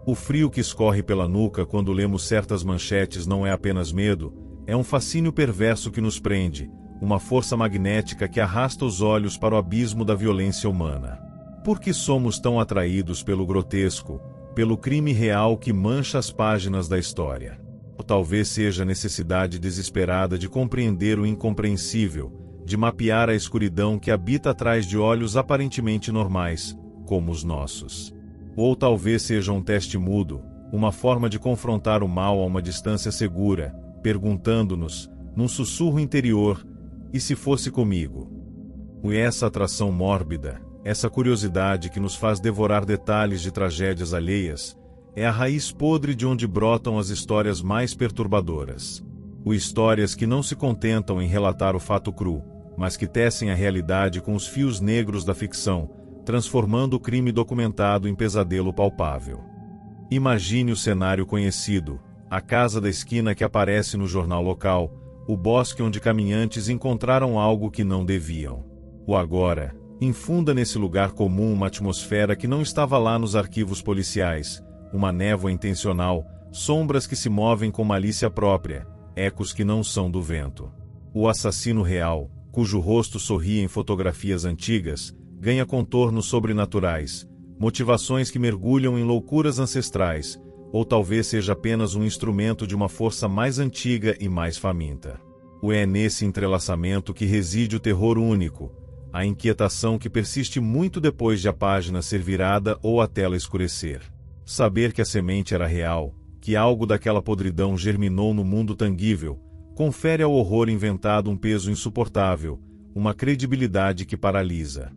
O frio que escorre pela nuca quando lemos certas manchetes não é apenas medo, é um fascínio perverso que nos prende, uma força magnética que arrasta os olhos para o abismo da violência humana. Por que somos tão atraídos pelo grotesco, pelo crime real que mancha as páginas da história? Ou talvez seja a necessidade desesperada de compreender o incompreensível, de mapear a escuridão que habita atrás de olhos aparentemente normais, como os nossos. Ou talvez seja um teste mudo, uma forma de confrontar o mal a uma distância segura, perguntando-nos, num sussurro interior, e se fosse comigo? E essa atração mórbida, essa curiosidade que nos faz devorar detalhes de tragédias alheias, é a raiz podre de onde brotam as histórias mais perturbadoras. Histórias que não se contentam em relatar o fato cru, mas que tecem a realidade com os fios negros da ficção, transformando o crime documentado em pesadelo palpável. Imagine o cenário conhecido, a casa da esquina que aparece no jornal local, o bosque onde caminhantes encontraram algo que não deviam. O agora, infunda nesse lugar comum uma atmosfera que não estava lá nos arquivos policiais, uma névoa intencional, sombras que se movem com malícia própria, ecos que não são do vento. O assassino real, cujo rosto sorria em fotografias antigas, ganha contornos sobrenaturais, motivações que mergulham em loucuras ancestrais, ou talvez seja apenas um instrumento de uma força mais antiga e mais faminta. É nesse entrelaçamento que reside o terror único, a inquietação que persiste muito depois de a página ser virada ou a tela escurecer. Saber que a semente era real, que algo daquela podridão germinou no mundo tangível, confere ao horror inventado um peso insuportável, uma credibilidade que paralisa.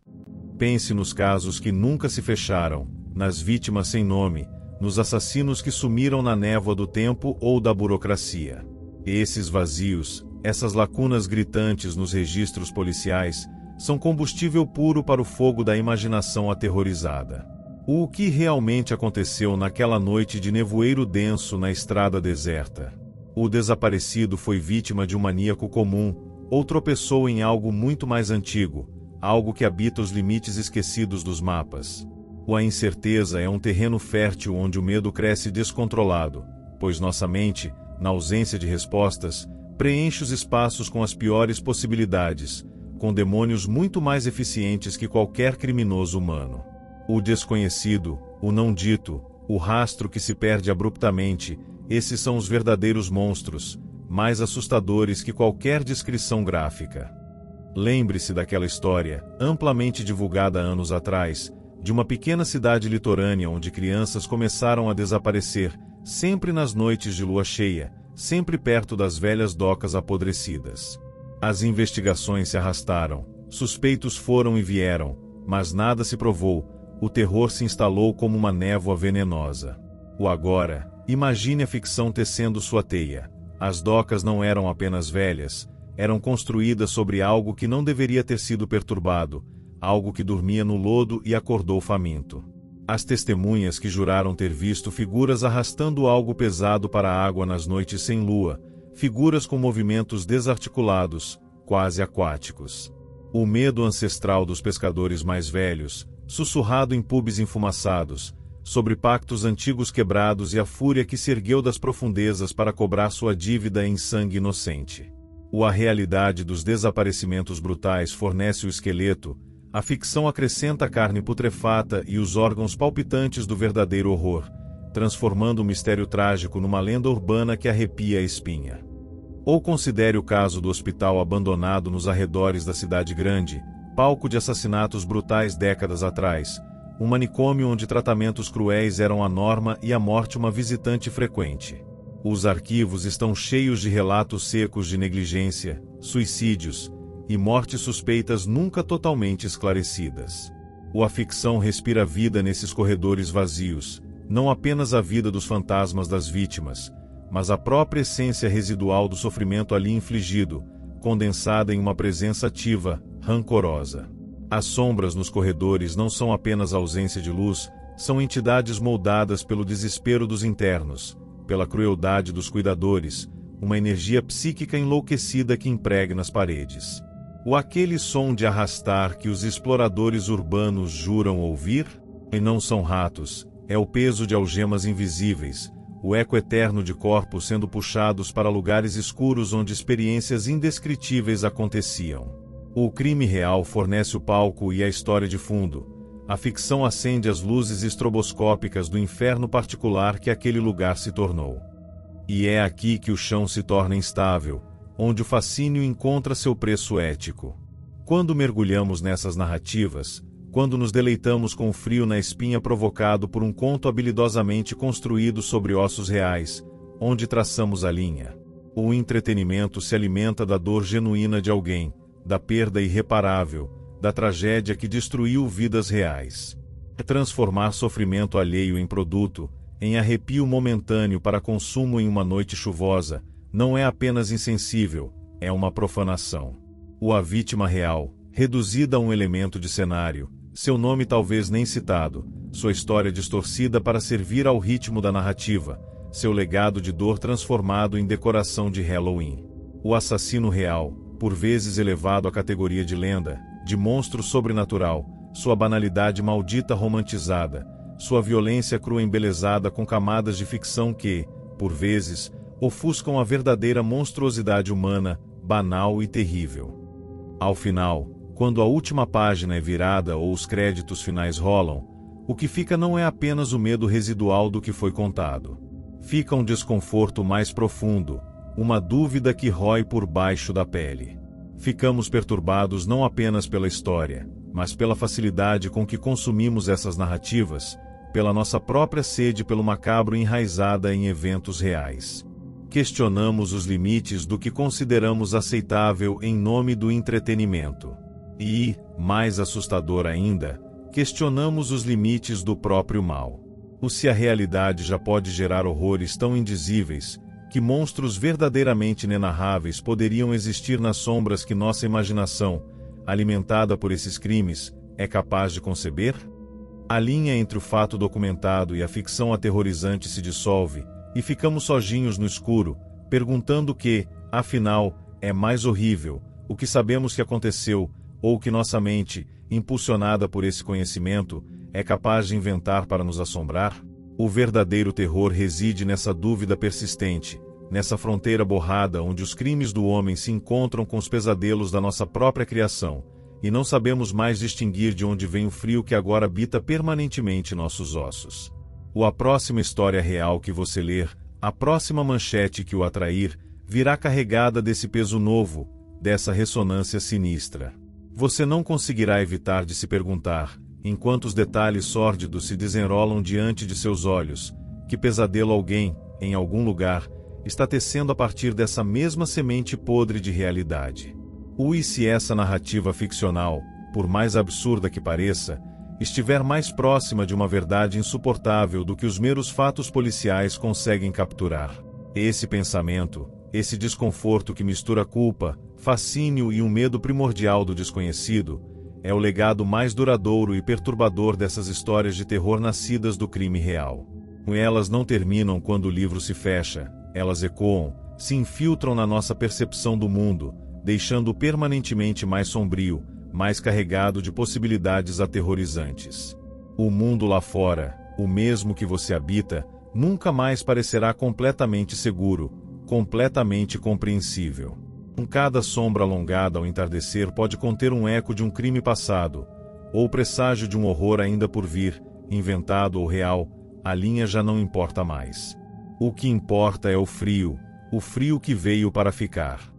Pense nos casos que nunca se fecharam, nas vítimas sem nome, nos assassinos que sumiram na névoa do tempo ou da burocracia. Esses vazios, essas lacunas gritantes nos registros policiais, são combustível puro para o fogo da imaginação aterrorizada. O que realmente aconteceu naquela noite de nevoeiro denso na estrada deserta? O desaparecido foi vítima de um maníaco comum, ou tropeçou em algo muito mais antigo, algo que habita os limites esquecidos dos mapas? A incerteza é um terreno fértil onde o medo cresce descontrolado, pois nossa mente, na ausência de respostas, preenche os espaços com as piores possibilidades, com demônios muito mais eficientes que qualquer criminoso humano. O desconhecido, o não dito, o rastro que se perde abruptamente, esses são os verdadeiros monstros, mais assustadores que qualquer descrição gráfica. Lembre-se daquela história, amplamente divulgada anos atrás, de uma pequena cidade litorânea onde crianças começaram a desaparecer, sempre nas noites de lua cheia, sempre perto das velhas docas apodrecidas. As investigações se arrastaram, suspeitos foram e vieram, mas nada se provou, o terror se instalou como uma névoa venenosa. Agora, imagine a ficção tecendo sua teia. As docas não eram apenas velhas, eram construídas sobre algo que não deveria ter sido perturbado, algo que dormia no lodo e acordou faminto. As testemunhas que juraram ter visto figuras arrastando algo pesado para a água nas noites sem lua, figuras com movimentos desarticulados, quase aquáticos. O medo ancestral dos pescadores mais velhos, sussurrado em pubs enfumaçados, sobre pactos antigos quebrados e a fúria que se ergueu das profundezas para cobrar sua dívida em sangue inocente. A realidade dos desaparecimentos brutais fornece o esqueleto, a ficção acrescenta a carne putrefata e os órgãos palpitantes do verdadeiro horror, transformando o mistério trágico numa lenda urbana que arrepia a espinha. Ou considere o caso do hospital abandonado nos arredores da cidade grande, palco de assassinatos brutais décadas atrás, um manicômio onde tratamentos cruéis eram a norma e a morte uma visitante frequente. Os arquivos estão cheios de relatos secos de negligência, suicídios e mortes suspeitas nunca totalmente esclarecidas. A ficção respira vida nesses corredores vazios, não apenas a vida dos fantasmas das vítimas, mas a própria essência residual do sofrimento ali infligido, condensada em uma presença ativa, rancorosa. As sombras nos corredores não são apenas ausência de luz, são entidades moldadas pelo desespero dos internos, pela crueldade dos cuidadores, uma energia psíquica enlouquecida que impregna as paredes. Aquele som de arrastar que os exploradores urbanos juram ouvir? E não são ratos, É o peso de algemas invisíveis, o eco eterno de corpos sendo puxados para lugares escuros onde experiências indescritíveis aconteciam. O crime real fornece o palco e a história de fundo. A ficção acende as luzes estroboscópicas do inferno particular que aquele lugar se tornou. E é aqui que o chão se torna instável, onde o fascínio encontra seu preço ético. Quando mergulhamos nessas narrativas, quando nos deleitamos com o frio na espinha provocado por um conto habilidosamente construído sobre ossos reais, onde traçamos a linha, o entretenimento se alimenta da dor genuína de alguém, da perda irreparável, da tragédia que destruiu vidas reais. Transformar sofrimento alheio em produto, em arrepio momentâneo para consumo em uma noite chuvosa, não é apenas insensível, é uma profanação. A vítima real, reduzida a um elemento de cenário, seu nome talvez nem citado, sua história distorcida para servir ao ritmo da narrativa, seu legado de dor transformado em decoração de Halloween. O assassino real, por vezes elevado à categoria de lenda, de monstro sobrenatural, sua banalidade maldita romantizada, sua violência crua embelezada com camadas de ficção que, por vezes, ofuscam a verdadeira monstruosidade humana, banal e terrível. Ao final, quando a última página é virada ou os créditos finais rolam, o que fica não é apenas o medo residual do que foi contado. Fica um desconforto mais profundo, uma dúvida que rói por baixo da pele. Ficamos perturbados não apenas pela história, mas pela facilidade com que consumimos essas narrativas, pela nossa própria sede pelo macabro enraizada em eventos reais. Questionamos os limites do que consideramos aceitável em nome do entretenimento. E, mais assustador ainda, questionamos os limites do próprio mal. Se a realidade já pode gerar horrores tão indizíveis, que monstros verdadeiramente inenarráveis poderiam existir nas sombras que nossa imaginação, alimentada por esses crimes, é capaz de conceber? A linha entre o fato documentado e a ficção aterrorizante se dissolve, e ficamos sozinhos no escuro, perguntando o que, afinal, é mais horrível, o que sabemos que aconteceu, ou que nossa mente, impulsionada por esse conhecimento, é capaz de inventar para nos assombrar? O verdadeiro terror reside nessa dúvida persistente, nessa fronteira borrada onde os crimes do homem se encontram com os pesadelos da nossa própria criação, e não sabemos mais distinguir de onde vem o frio que agora habita permanentemente nossos ossos. A próxima história real que você ler, a próxima manchete que o atrair, virá carregada desse peso novo, dessa ressonância sinistra. Você não conseguirá evitar de se perguntar, enquanto os detalhes sórdidos se desenrolam diante de seus olhos, que pesadelo alguém, em algum lugar, está tecendo a partir dessa mesma semente podre de realidade. E se essa narrativa ficcional, por mais absurda que pareça, estiver mais próxima de uma verdade insuportável do que os meros fatos policiais conseguem capturar? Esse pensamento, esse desconforto que mistura culpa, fascínio e um medo primordial do desconhecido, é o legado mais duradouro e perturbador dessas histórias de terror nascidas do crime real. Elas não terminam quando o livro se fecha, elas ecoam, se infiltram na nossa percepção do mundo, deixando-o permanentemente mais sombrio, mais carregado de possibilidades aterrorizantes. O mundo lá fora, o mesmo que você habita, nunca mais parecerá completamente seguro, completamente compreensível. Cada sombra alongada ao entardecer pode conter um eco de um crime passado, ou presságio de um horror ainda por vir, inventado ou real, a linha já não importa mais. O que importa é o frio que veio para ficar.